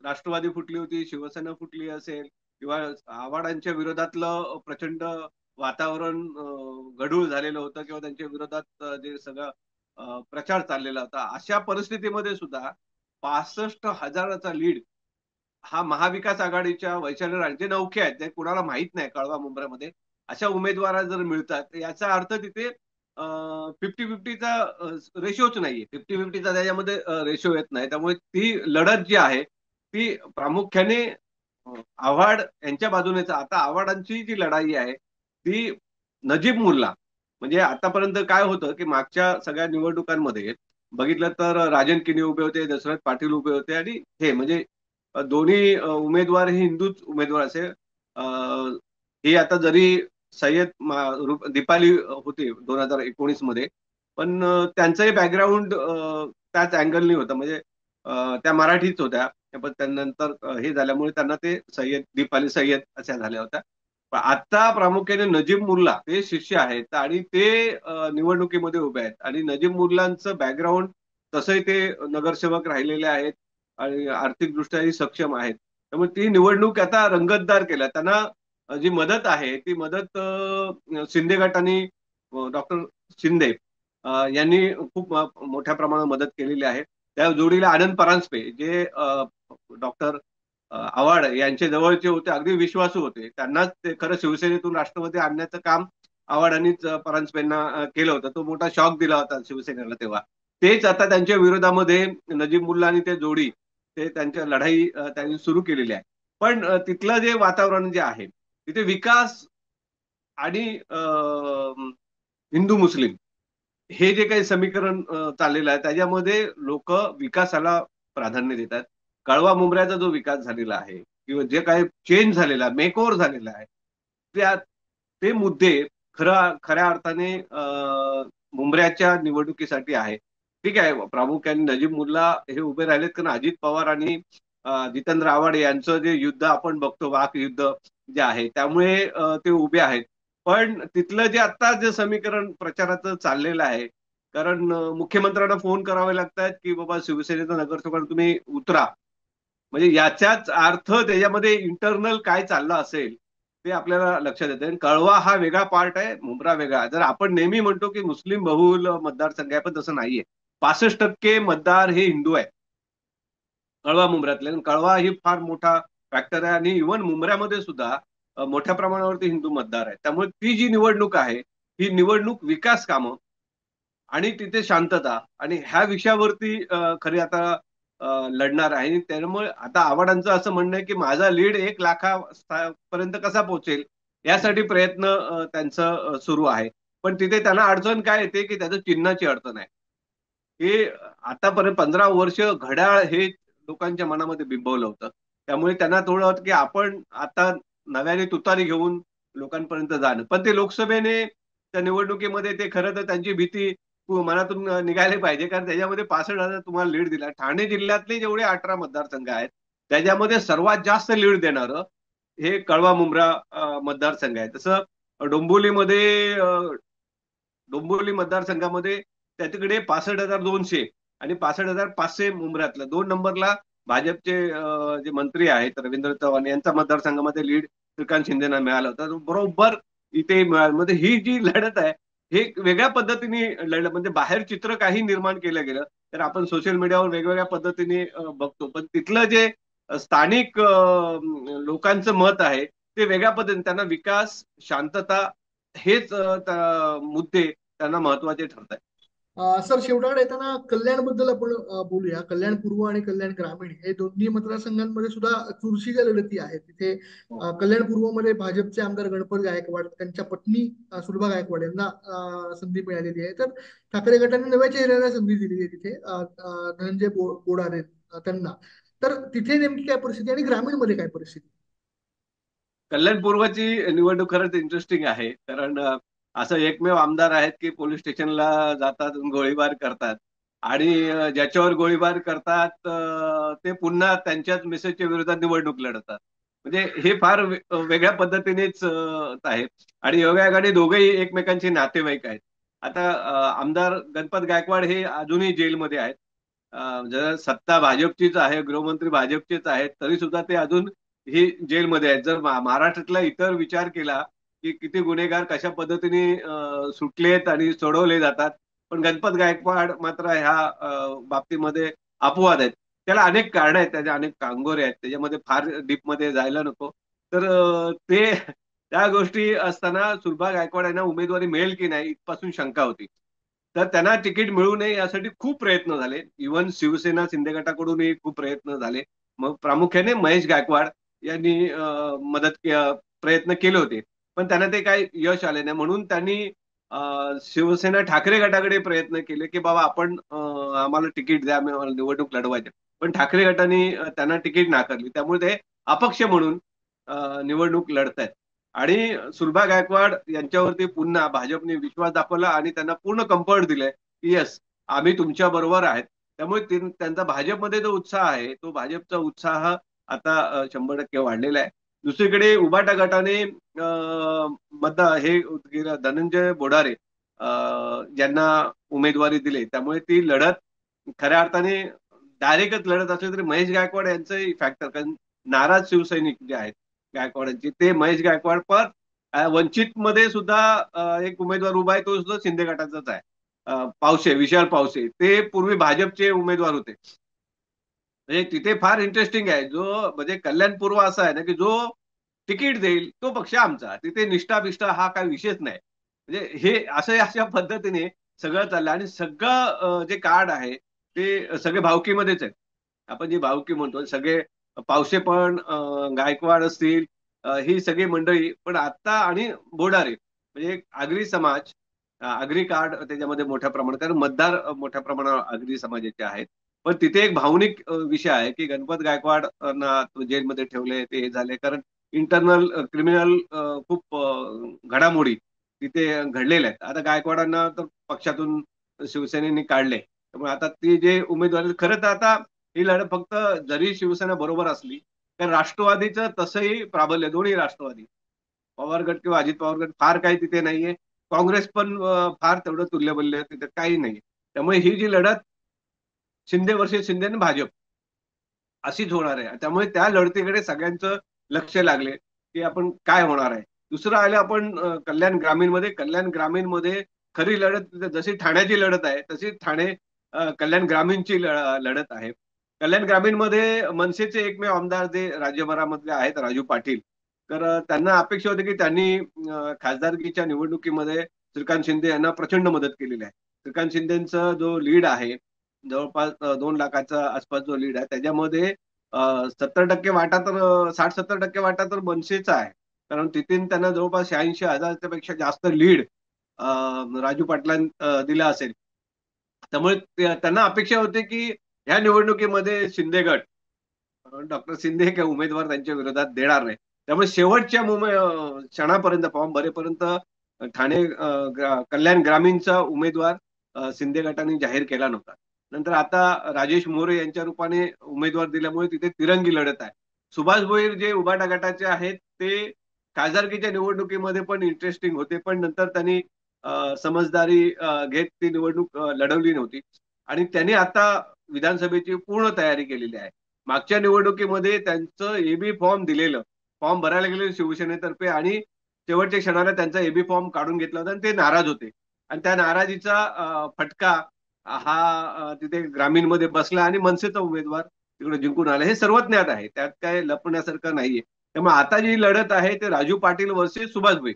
राष्ट्रवादी फुटली होती, शिवसेना फुटली असेल किंवा आव्हाडांच्या विरोधातलं प्रचंड वातावरण गढूळ झालेलं होतं किंवा त्यांच्या विरोधात जे सगळं प्रचार चाललेला होता. अशा परिस्थितीमध्ये सुद्धा 65,000चा लीड हा महाविकास आघाडीच्या वैशाली राणे जे नौखे आहेत, ते कुणाला माहित नाही कळवा मुंब्र्यामध्ये अशा उमेदवार जर मिळतात तर याचा अर्थ तिथे 50-50चा रेशोच नाहीये. 50-50चा त्याच्यामध्ये रेशो येत नाही. त्यामुळे ती लढत जी आहे ती प्रामुख्याने आव्हाड यांच्या बाजूनेच. आता आव्हाडांची जी लढाई आहे ती नजीब मुल्ला, म्हणजे आतापर्यंत काय होतं की मागच्या सगळ्या निवडणुकांमध्ये बघितलं तर राजन किनी उभे होते, दशरथ पाटील उभे होते आणि हे म्हणजे दोन्ही उमेदवार हे हिंदूच उमेदवार असे. ही आता जरी सय्यद दीपाली होते 2019 मध्ये, पण त्यांचंही बॅकग्राऊंड त्याच अँगलनी होतं. म्हणजे त्या मराठीच होत्या, पण त्यानंतर हे झाल्यामुळे त्यांना ते सय्यद दीपाली सय्यद अशा झाल्या होत्या. पण आता प्रामुख्याने नजीब मुल्ला ते शिष्य आहेत आणि ते निवडणुकीमध्ये उभे आहेत. आणि नजीब मुल्लांचं बॅकग्राऊंड तसंही ते नगरसेवक राहिलेले आहेत आणि आर्थिकदृष्ट्याही सक्षम आहेत. त्यामुळे ती निवडणूक आता रंगतदार केल्या. त्यांना जी मदत आहे ती मदत शिंदे गटाने, डॉक्टर शिंदे यांनी खूप मोठ्या प्रमाणात मदत केलेली आहे. त्या जोडीला आनंद परांजपे जे डॉक्टर आव्हाड यांचे जवळचे होते, अगदी विश्वासू होते. त्यांनाच ते खरं शिवसेनेतून राष्ट्रवादी आणण्याचं काम आव्हाडांनीच परांजपेंना केलं होतं. तो मोठा शॉक दिला होता शिवसेनेला तेव्हा. तेच आता त्यांच्या विरोधामध्ये नजीब मुल्ला आणि ते जोडी, ते त्यांच्या लढाई त्यांनी सुरू केलेली आहे. पण तिथलं जे वातावरण जे आहे तिथे विकास आणि हिंदू मुस्लिम हे जे काही समीकरण चाललेलं आहे त्याच्यामध्ये लोक विकासाला प्राधान्य देतात. कळवा मुंब्र्याचा जो विकास झालेला आहे किंवा जे काही चेंज झालेला मेकओव्हर झालेला आहे, त्या ते मुद्दे खऱ्या अर्थाने मुंब्र्याच्या निवडणुकीसाठी आहे. ठीक आहे, प्रामुख्याने नजीब मुल्ला हे उभे राहिलेत कारण अजित पवार आणि जितेंद्र आव्हाड यांचं जे युद्ध आपण बघतो, वाक युद्ध जे आहे, त्यामुळे ते उभे आहेत. पण तिथलं जे आता जे समीकरण प्रचाराचं चाललेलं आहे, कारण मुख्यमंत्र्यांना फोन करावे लागतात की बाबा शिवसेनेचा नगरसेवक तुम्ही उतरा. म्हणजे याचाच अर्थ त्याच्यामध्ये इंटरनल काय चाललं असेल ते आपल्याला लक्षात येते. कळवा हा वेगळा पार्ट आहे, मुंब्रा वेगळा. जर आपण नेहमी म्हणतो की मुस्लिम बहुल मतदारसंघ आहे, पण तसं नाहीये. 65% मतदार हे हिंदू आहे कळवा मुंब्र्यातले. कळवा ही फार मोठा फॅक्टर आहे आणि इव्हन मुंब्र्यामध्ये सुद्धा मोठ्या प्रमाणावरती हिंदू मतदार आहेत. त्यामुळे ती जी निवडणूक आहे ही निवडणूक विकास कामं आणि तिथे शांतता आणि ह्या विषयावरती खरी आता लढणार आहे. त्यामुळे आता आव्हाडांचं असं म्हणणं आहे की माझा लीड 1 लाखापर्यंत कसा पोहोचेल यासाठी प्रयत्न त्यांचं सुरू आहे. पण तिथे त्यांना अडचण काय येते की त्याचं चिन्हाची अडचण आहे. हे आतापर्यंत 15 वर्ष घड्याळ हे लोकांच्या मनामध्ये बिंबवलं होतं. त्यामुळे त्यांना थोडं होतं की आपण आता नव्याने तुतारी घेऊन लोकांपर्यंत जाणं. पण ते लोकसभेने त्या निवडणुकीमध्ये ते खरं तर त्यांची भीती मनातून निघायला पाहिजे, कारण त्याच्यामध्ये 65,000 तुम्हाला लीड दिला. ठाणे जिल्ह्यातले जेवढे 18 मतदारसंघ आहेत त्याच्यामध्ये सर्वात जास्त लीड देणारं हे कळवा मुंब्रा मतदारसंघ आहे. तसं डोंबिवलीमध्ये डोंबिवली मतदारसंघामध्ये त्याच्याकडे 65,200 आणि 65,500 मुंब्र्यातलं. 2 नंबरला भाजपचे जे मंत्री आहेत रवींद्र चव्हाण यांचा मतदारसंघामध्ये लीड श्रीकांत शिंदेना मिळाला होता. बरोबर इथे मिळालं. म्हणजे ही जी लढत आहे हे वेगळ्या पद्धतीने लढलं. म्हणजे बाहेर चित्र काही निर्माण केलं गेलं तर आपण सोशल मीडियावर वेगवेगळ्या पद्धतीने बघतो, पण तिथलं जे स्थानिक लोकांचं मत आहे ते वेगळ्या पद्धतीने. त्यांना विकास, शांतता हेच मुद्दे त्यांना महत्वाचे ठरत आहेत. सर, शेवटाकडे येताना कल्याणबद्दल आपण बोलूया. कल्याण पूर्व आणि कल्याण ग्रामीण हे दोन्ही मतदारसंघांमध्ये सुद्धा चुरशीच्या लढती आहेत. तिथे कल्याण पूर्वमध्ये भाजपचे आमदार गणपत गायकवाड, त्यांच्या पत्नी सुलभा गायकवाड यांना संधी मिळालेली आहे. तर ठाकरे गटाने नव्या चेहऱ्याला संधी दिलेली आहे तिथे, धनंजय बोडारे त्यांना. तर तिथे नेमकी काय परिस्थिती आणि ग्रामीणमध्ये काय परिस्थिती? कल्याण पूर्वची निवडणूक खरंच इंटरेस्टिंग आहे, कारण असं एकमेव आमदार आहेत की पोलीस स्टेशनला जातात, गोळीबार करतात आणि ज्याच्यावर गोळीबार करतात ते पुन्हा त्यांच्याच मिसेसच्या विरोधात निवडणूक लढतात. म्हणजे हे फार वेगळ्या पद्धतीनेच आहे. आणि योगायोगाने दोघेही एकमेकांचे नातेवाईक आहेत. आता आमदार गणपत गायकवाड हे अजूनही जेलमध्ये आहेत. जर सत्ता भाजपचीच आहे, गृहमंत्री भाजपचेच आहेत, तरी सुद्धा ते अजून ही जेलमध्ये आहेत. जर महाराष्ट्रातला इतर विचार केला की किती गुन्हेगार कशा पद्धतीने सुटलेत आणि सोडवले जातात, पण गणपत गायकवाड मात्र ह्या बाबतीमध्ये अपवाद आहेत. त्याला अनेक कारण आहेत, त्याच्या अनेक कांगोरे आहेत, त्याच्यामध्ये फार डीपमध्ये जायला नको. तर ते त्या गोष्टी असताना सुलभा गायकवाड यांना उमेदवारी मिळेल की नाही इथपासून शंका होती. तर त्यांना तिकीट मिळू नये यासाठी खूप प्रयत्न झाले. इव्हन शिवसेना शिंदे गटाकडूनही खूप प्रयत्न झाले. मग प्रामुख्याने महेश गायकवाड यांनी प्रयत्न केले होते, पण त्यांना ते काही यश आले नाही. म्हणून त्यांनी शिवसेना ठाकरे गटाकडे प्रयत्न केले की बाबा आपण आम्हाला तिकीट द्या, आम्हाला निवडणूक लढवायची. पण ठाकरे गटाने त्यांना तिकीट नाकारली. त्यामुळे ते अपक्ष म्हणून निवडणूक लढतायत. आणि सुलभा गायकवाड यांच्यावरती पुन्हा भाजपने विश्वास दाखवला आणि त्यांना पूर्ण कम्फर्ट दिलंय की येस, आम्ही तुमच्या बरोबर आहेत. त्यामुळे त्यांचा भाजपमध्ये जो उत्साह आहे तो भाजपचा उत्साह आता 100% वाढलेला आहे. दुसरीकडे उबाटा गटाने हे धनंजय बोडारे ज्यांना उमेदवारी दिली, त्यामुळे ती लढत खऱ्या अर्थाने डायरेक्टच लढत असली तरी महेश गायकवाड यांचंही फॅक्टर, कारण नाराज शिवसैनिक जे आहेत गायकवाडांची, ते महेश गायकवाड पण वंचित मध्ये सुद्धा एक उमेदवार उभा आहे, तो सुद्धा शिंदे गटाचाच आहे. पावसे, विशाल पावसे, ते पूर्वी भाजपचे उमेदवार होते. म्हणजे तिथे फार इंटरेस्टिंग आहे, जो म्हणजे कल्याणपूर्व असा आहे ना की जो तिकीट देईल तो पक्ष आमचा, तिथे निष्ठा बिष्ठा हा काही विषयच नाही. म्हणजे हे असं अशा पद्धतीने सगळं चाललं. आणि सगळं जे कार्ड आहे ते सगळे भावकीमध्येच आहेत. आपण जी भावकी म्हणतो सगळे पावसे पण, गायकवाड असतील, ही सगळी मंडळी पण आता, आणि बोडारे म्हणजे एक आगरी समाज, आगरी कार्ड त्याच्यामध्ये मोठ्या प्रमाणात, कारण मतदार मोठ्या प्रमाणावर आगरी समाजाचे आहेत. पण तिथे एक भावनिक विषय आहे की गणपत गायकवाड ना जेलमध्ये ठेवले, ते हे झाले कारण इंटरनल क्रिमिनल खूप घडामोडी तिथे घडलेल्या आहेत. आता गायकवाडांना तर पक्षातून शिवसेनेने काढले, त्यामुळे आता ती जे उमेदवारी, खरं तर आता ही लढत फक्त जरी शिवसेना बरोबर असली तर राष्ट्रवादीचं तसंही प्राबल्य, दोन्ही राष्ट्रवादी, पवार गट किंवा अजित पवार गट फार काही तिथे नाहीये. काँग्रेस पण फार तेवढं तुल्यबल्य तिथे काही नाही. त्यामुळे ही जी लढत शिंदे वर्सेस शिंदे आणि भाजप अशीच होणार आहे. त्यामुळे त्या लढतीकडे सगळ्यांचं लक्ष लागले की आपण काय होणार आहे. दुसरं आलं आपण कल्याण ग्रामीणमध्ये. कल्याण ग्रामीणमध्ये खरी लढत जशी ठाण्याची लढत आहे तशी ठाणे कल्याण ग्रामीणची लढत आहे. कल्याण ग्रामीणमध्ये मनसेचे एकमेव आमदार जे राज्यभरामधले आहेत, राजू पाटील, तर त्यांना अपेक्षा होती की त्यांनी खासदारकीच्या निवडणुकीमध्ये श्रीकांत शिंदे यांना प्रचंड मदत केलेली आहे. श्रीकांत शिंदेचा जो लीड आहे, जवळपास 2 लाखाच्या आसपास जो लीड आहे, त्याच्यामध्ये 70% वाटा तर 60-70% वाटा तर मनसेचा आहे. कारण तिथून त्यांना जवळपास 86,000 पेक्षा जास्त लीड राजू पाटलां दिला असेल. त्यामुळे त्यांना अपेक्षा होती की ह्या निवडणुकीमध्ये शिंदे गट, डॉक्टर शिंदे हे काही उमेदवार त्यांच्या विरोधात देणार नाही. त्यामुळे शेवटच्या क्षणापर्यंत, फॉर्म भरेपर्यंत ठाणे कल्याण ग्रामीणचा उमेदवार शिंदे गटाने जाहीर केला नव्हता. नंतर आता राजेश मोरे यांच्या रूपाने उमेदवार दिल्यामुळे तिथे तिरंगी लढत आहे. सुभाष भोईर जे उबाटा गटाचे आहेत ते खासदारकीच्या निवडणुकीमध्ये पण इंटरेस्टिंग होते, पण नंतर त्यांनी समजदारी घेत ती निवडणूक लढवली नव्हती. आणि त्यांनी आता विधानसभेची पूर्ण तयारी केलेली आहे. मागच्या निवडणुकीमध्ये त्यांचं एबी फॉर्म दिलेलं, फॉर्म भरायला गेले शिवसेनेतर्फे, आणि शेवटच्या क्षणाला त्यांचा एबी फॉर्म काढून घेतला होता आणि ते नाराज होते. आणि त्या नाराजीचा फटका हा तिथे ग्रामीणमध्ये बसला आणि मनसेचा उमेदवार तिकडे जिंकून आला. हे सर्वच ज्ञात आहे, त्यात काय लपण्यासारखं नाहीये. त्यामुळे आता जी लढत आहे ते राजू पाटील वर्सेस सुभाष भोईर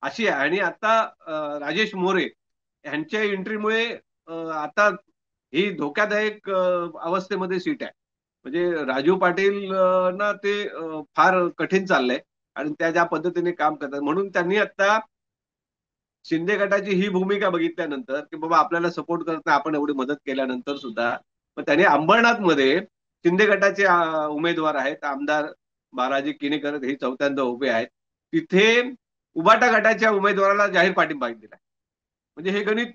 अशी आहे. आणि आता राजेश मोरे यांच्या एंट्रीमुळे आता ही धोकादायक अवस्थेमध्ये सीट आहे. म्हणजे राजू पाटील ना ते फार कठीण चाललंय आणि त्या ज्या पद्धतीने काम करतात, म्हणून त्यांनी आता शिंदे गटाची ही भूमिका बघितल्यानंतर की बाबा आपल्याला सपोर्ट करत नाही, आपण एवढी मदत केल्यानंतर सुद्धा, मग त्यांनी अंबरनाथमध्ये शिंदे गटाचे उमेदवार आहेत, आमदार बालाजी किनीकर हे चौथ्यांदा उभे आहेत, तिथे उबाटा गटाच्या उमेदवाराला जाहीर पाठिंबा दिला. म्हणजे हे गणित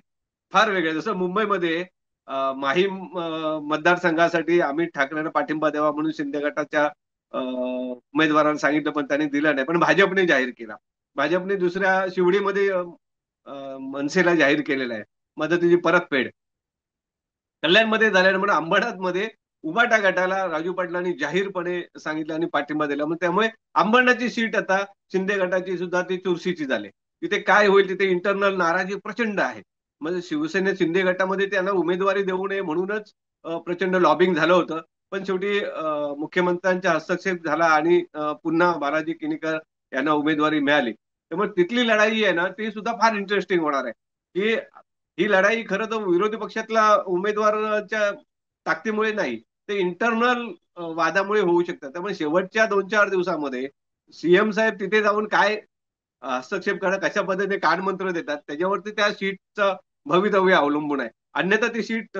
फार वेगळे. जसं मुंबईमध्ये माहीम मतदारसंघासाठी अमित ठाकरेंना पाठिंबा द्यावा म्हणून शिंदे गटाच्या उमेदवारांना सांगितलं, पण त्यांनी दिलं नाही, पण भाजपने जाहीर केला. भाजपने दुसऱ्या शिवडीमध्ये मनसेला जाहीर केलेला आहे मदतीची परतफेड. कल्याणमध्ये झाल्यामुळे अंबरनाथमध्ये उबाटा गटाला राजू पाटलांनी जाहीरपणे सांगितलं आणि पाठिंबा दिला. मग त्यामुळे अंबरनाथची सीट आता शिंदे गटाची सुद्धा ती चुरशीची झाली. तिथे काय होईल, तिथे इंटरनल नाराजी प्रचंड आहे. म्हणजे शिवसेने शिंदे गटामध्ये त्यांना उमेदवारी देऊ नये म्हणूनच प्रचंड लॉबिंग झालं होतं, पण शेवटी मुख्यमंत्र्यांचा हस्तक्षेप झाला आणि पुन्हा बालाजी किनीकर यांना उमेदवारी मिळाली. त्यामुळे तिथली लढाई आहे ना ती सुद्धा फार इंटरेस्टिंग होणार आहे. की ही लढाई खरं तर विरोधी पक्षातला उमेदवाराच्या ताकदीमुळे नाही, ते इंटरनल वादामुळे होऊ शकतात. त्यामुळे शेवटच्या 2-4 दिवसामध्ये सीएम साहेब तिथे जाऊन काय हस्तक्षेप करणं, कशा पद्धतीने कानमंत्र देतात त्याच्यावरती त्या सीटचं भवितव्य अवलंबून आहे. अन्यथा ती सीट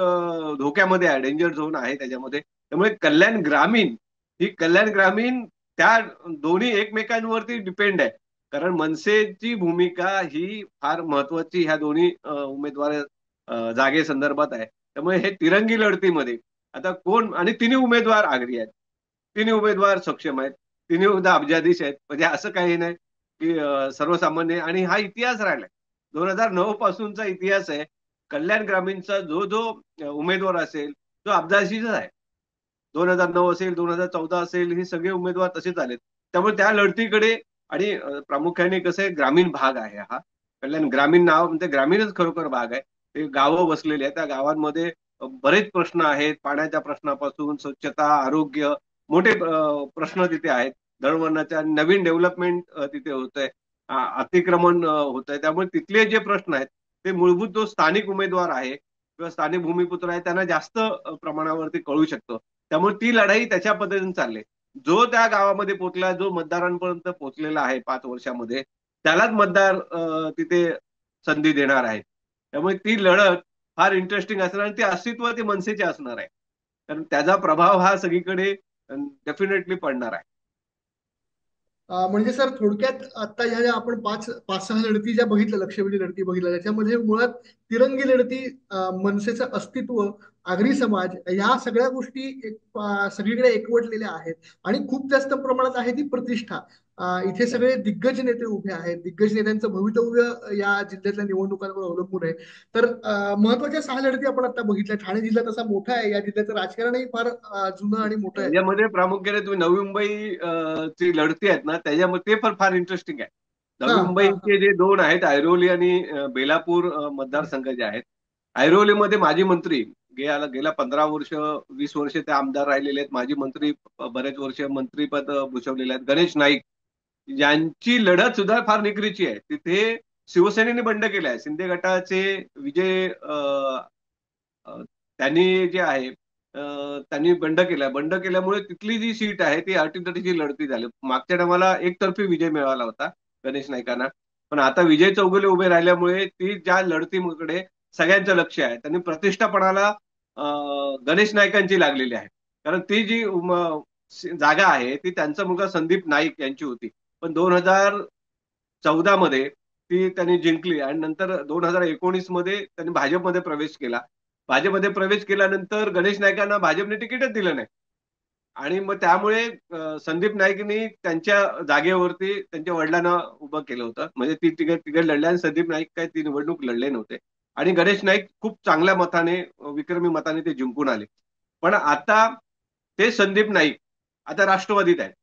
धोक्यामध्ये आहे, डेंजर झोन आहे त्याच्यामध्ये. त्यामुळे कल्याण ग्रामीण त्या दोन्ही एकमेकांवरती डिपेंड आहे. कारण मनसेची भूमिका ही फार महत्वाची ह्या दोन्ही उमेदवार जागेसंदर्भात आहे. त्यामुळे हे तिरंगी लढतीमध्ये आता कोण, आणि तिन्ही उमेदवार आघाडी आहेत, तिन्ही उमेदवार सक्षम आहेत, तिन्ही उद्या अब्जाधीश आहेत. म्हणजे असं काही नाही की सर्वसामान्य, आणि हा इतिहास राहिलाय 2009 पासूनचा इतिहास आहे. कल्याण ग्रामीणचा जो जो उमेदवार असेल तो अब्जाधीशच आहे. 2009 असेल, 2014 असेल, हे सगळे उमेदवार तसेच आलेत. त्यामुळे त्या लढतीकडे, आणि प्रामुख्याने कसं आहे, ग्रामीण भाग आहे हा. कल्याण ग्रामीण नाव म्हणजे ग्रामीणच खरोखर भाग आहे. ते गावं वसलेली आहेत, त्या गावांमध्ये बरेच प्रश्न आहेत. पाण्याच्या प्रश्नापासून स्वच्छता, आरोग्य, मोठे प्रश्न तिथे आहेत. दळणवळणाच्या नवीन डेव्हलपमेंट तिथे होत आहे, अतिक्रमण होत आहे. त्यामुळे तिथले जे प्रश्न आहेत ते मूलभूत जो स्थानिक उमेदवार आहे किंवा स्थानिक भूमिपुत्र आहे त्यांना जास्त प्रमाणावरती कळू शकतो. त्यामुळे ती लढाई त्याच्या पद्धतीने चालली. जो त्या गावामध्ये पोहोचला, जो मतदारांपर्यंत पोहोचलेला आहे 5 वर्षामध्ये, त्यालाच मतदार तिथे संधी देणार आहेत. त्यामुळे ती लढत फार इंटरेस्टिंग असणार, आणि ती अस्तित्व ते मनसेचे असणार आहे. कारण त्याचा प्रभाव हा सगळीकडे डेफिनेटली पडणार आहे. म्हणजे सर थोडक्यात आता ह्या ज्या आपण पाच पाच सहा लढती ज्या बघितल्या, लक्षवेधी लढती बघितल्या, त्याच्यामध्ये मुळात तिरंगी लढती, मनसेचं अस्तित्व, आगरी समाज, ह्या सगळ्या गोष्टी सगळीकडे एकवटलेल्या आहेत. आणि खूप जास्त प्रमाणात आहे ती प्रतिष्ठा. इथे सगळे दिग्गज नेते उभे आहेत. दिग्गज नेत्यांचं भवितव्य या जिल्ह्यातल्या निवडणुकांवर अवलंबून आहे. तर महत्वाच्या 6 लढती आपण आता बघितल्या. ठाणे जिल्हा तसा मोठा आहे, या जिल्ह्याचं राजकारणही फार जुनं आणि मोठं आहे. त्याच्यामध्ये प्रामुख्याने तुम्ही नवी मुंबई ची लढती आहेत ना, त्याच्यामध्ये ते पण फार इंटरेस्टिंग आहे. हा नवी हा मुंबईचे जे दोन आहेत, ऐरोली आणि बेलापूर मतदारसंघ जे आहेत. ऐरोलीमध्ये माजी मंत्री गेला गेला 15 वर्ष, 20 वर्ष ते आमदार राहिलेले आहेत. माजी मंत्री बरेच वर्ष मंत्रीपद भूषवलेले आहेत, गणेश नाईक, यांची लढत सुद्धा फार निकरीची आहे. तिथे शिवसेनेने बंड केले आहे. शिंदे गटाचे विजय त्यांनी जे आहे त्यांनी बंड केला. बंड केल्यामुळे तिथली जी सीट आहे ती अटीतटीची लढती झाली. मागच्या टायमाला एकतर्फी विजय मिळाला होता गणेश नाईकांना. पण आता विजय चौगुले उभे राहिल्यामुळे ती ज्या लढतीकडे सगळ्यांचं लक्ष आहे, त्यांनी प्रतिष्ठापणाला गणेश नाईकांची लागलेली आहे. कारण ती जी जागा आहे ती त्यांचा मुलगा संदीप नाईक यांची होती. पण 2014 मध्ये ती त्यांनी जिंकली, आणि नंतर 2019 मध्ये त्यांनी भाजपमध्ये प्रवेश केला. भाजपमध्ये प्रवेश केल्यानंतर गणेश नाईकांना भाजपने तिकीटच दिलं नाही. आणि मग त्यामुळे संदीप नाईकनी त्यांच्या जागेवरती त्यांच्या वडिलांना उभं केलं होतं. म्हणजे ती तिकीट तिकीट लढल्या, आणि संदीप नाईक काय ती निवडणूक लढले नव्हते. आणि गणेश नाईक खूप चांगल्या मताने, विक्रमी मताने ते जिंकून आले. पण आता ते संदीप नाईक आता राष्ट्रवादीत आहेत.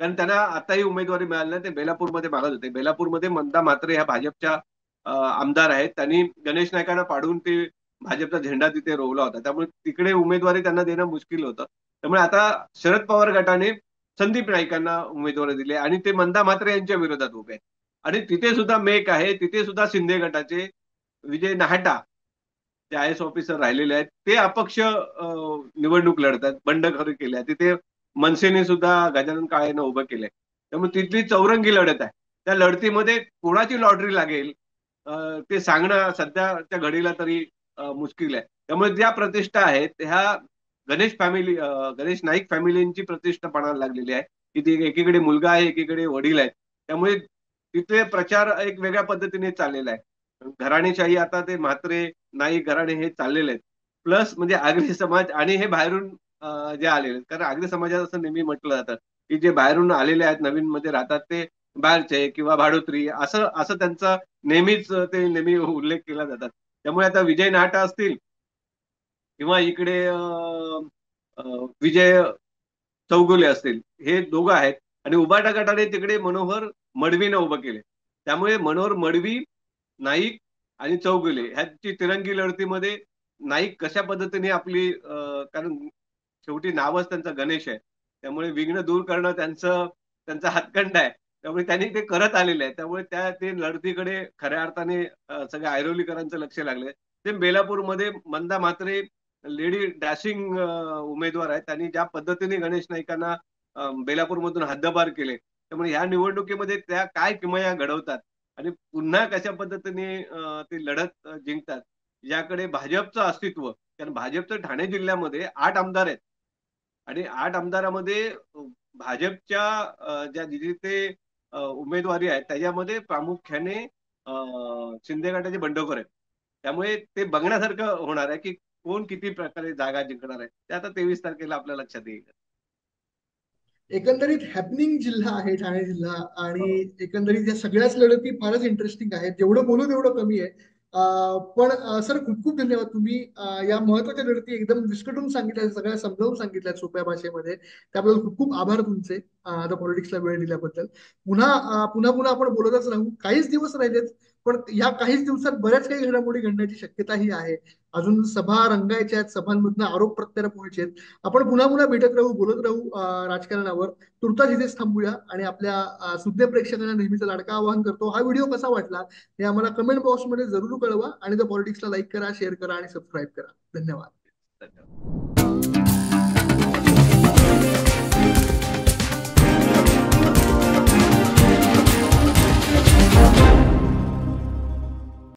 कारण त्यांना आताही उमेदवारी मिळाली नाही. ते बेलापूरमध्ये मागत होते. बेलापूरमध्ये मंदा म्हात्रे ह्या भाजपच्या आमदार आहेत. त्यांनी गणेश नाईकांना पाडून ते भाजपचा झेंडा तिथे रोवला होता. त्यामुळे तिकडे उमेदवारी त्यांना देणं मुश्किल होतं. त्यामुळे आता शरद पवार गटाने संदीप नाईकांना उमेदवारी दिली, आणि ते मंदा म्हात्रे यांच्या विरोधात उभे आहेत. आणि तिथे सुद्धा मेक आहे. तिथे सुद्धा शिंदे गटाचे विजय नाहटा जे आय एस ऑफिसर राहिलेले आहेत ते अपक्ष निवडणूक लढतात. बंडखोरी केल्या तिथे. मनसेने सुद्धा गजानन काळेंना उभं केलंय. त्यामुळे तिथली चौरंगी लढत आहे. त्या लढतीमध्ये कोणाची लॉटरी लागेल ते सांगणं सध्याच्या घडीला तरी मुश्किल आहे. त्यामुळे ज्या प्रतिष्ठा आहेत ह्या गणेश नाईक फॅमिलींची प्रतिष्ठा पणाला लागलेली आहे. की ती एकीकडे मुलगा आहे, एकीकडे वडील आहेत. त्यामुळे तिथे प्रचार एक वेगळ्या पद्धतीने चाललेला आहे. घराणेशाही आता ते म्हात्रे नाईक घराणे हे चाललेले आहेत. प्लस म्हणजे आगरी समाज, आणि हे बाहेरून जे आलेले आहेत. कारण आगरी समाजात असं नेहमी म्हटलं जातं की जे बाहेरून आलेले आहेत, नवीन मध्ये राहतात, ते बाहेरचे किंवा भाडोत्री, असं असं त्यांचा नेहमीच ते नेहमी उल्लेख केला जातात. त्यामुळे आता विजय नाहटा असतील किंवा इकडे विजय चौगुले असतील, हे दोघं आहेत. आणि उबाटा गटाने तिकडे मनोहर मडवीनं उभं केले. त्यामुळे मनोहर मडवी, नाईक आणि चौगुले ह्याची तिरंगी लढतीमध्ये नाईक कशा पद्धतीने आपली कारण शेवटी नावच त्यांचं गणेश आहे. त्यामुळे विघ्न दूर करणं त्यांचा हातखंड आहे. त्यामुळे त्यांनी ते करत आलेले आहे. त्यामुळे ते लढतीकडे खऱ्या अर्थाने सगळ्या ऐरोलीकरांचं लक्ष लागलंय. ते बेलापूरमध्ये मंदा म्हात्रे लेडी डॅशिंग उमेदवार आहेत. त्यांनी ज्या पद्धतीने गणेश नाईकांना बेलापूरमधून हद्दपार केले. त्यामुळे ह्या निवडणुकीमध्ये त्या काय किमया घडवतात आणि पुन्हा कशा पद्धतीने ते लढत जिंकतात, याकडे भाजपचं अस्तित्व. कारण भाजपचं ठाणे जिल्ह्यामध्ये 8 आमदार आहेत, आणि 8 आमदारामध्ये भाजपच्या ज्या जिथे उमेदवारी आहेत त्याच्यामध्ये प्रामुख्याने शिंदे गटाचे बंडखोर आहेत. त्यामुळे ते बघण्यासारखं होणार आहे की कोण किती प्रकारे जागा जिंकणार आहे, ते आता 23 तारखेला आपल्या लक्षात येईल. एकंदरीत हॅपनिंग जिल्हा आहे ठाणे जिल्हा. आणि हो. एकंदरीत या सगळ्याच लढती फारच इंटरेस्टिंग आहेत. जेवढं बोलू तेवढं कमी आहे. पण सर, खूप खूप धन्यवाद. तुम्ही या महत्वाच्या लढती एकदम विस्कटून सांगितल्या, सगळ्या समजावून सांगितल्या सोप्या भाषेमध्ये. त्याबद्दल खूप खूप आभार तुमचे, द पॉलिटिक्सला वेळ दिल्याबद्दल. पुन्हा पुन्हा पुन्हा आपण बोलतच राहू. काहीच दिवस राहिलेत, पण या काहीच दिवसात बऱ्याच काही घडामोडी घडण्याची शक्यताही आहे. अजून सभा रंगायच्या आहेत, सभांमधनं आरोप प्रत्यारोप व्हायचे आहेत. आपण पुन्हा पुन्हा भेटत राहू, बोलत राहू राजकारणावर. तुर्तास इथेच थांबूया आणि आपल्या सुज्ञ प्रेक्षकांना नेहमीचं लाडकं आवाहन करतो, हा व्हिडिओ कसा वाटला हे आम्हाला कमेंट बॉक्समध्ये जरूर कळवा. आणि द पॉलिटिक्सला लाईक करा, शेअर करा आणि सबस्क्राईब करा. धन्यवाद. धन्यवाद.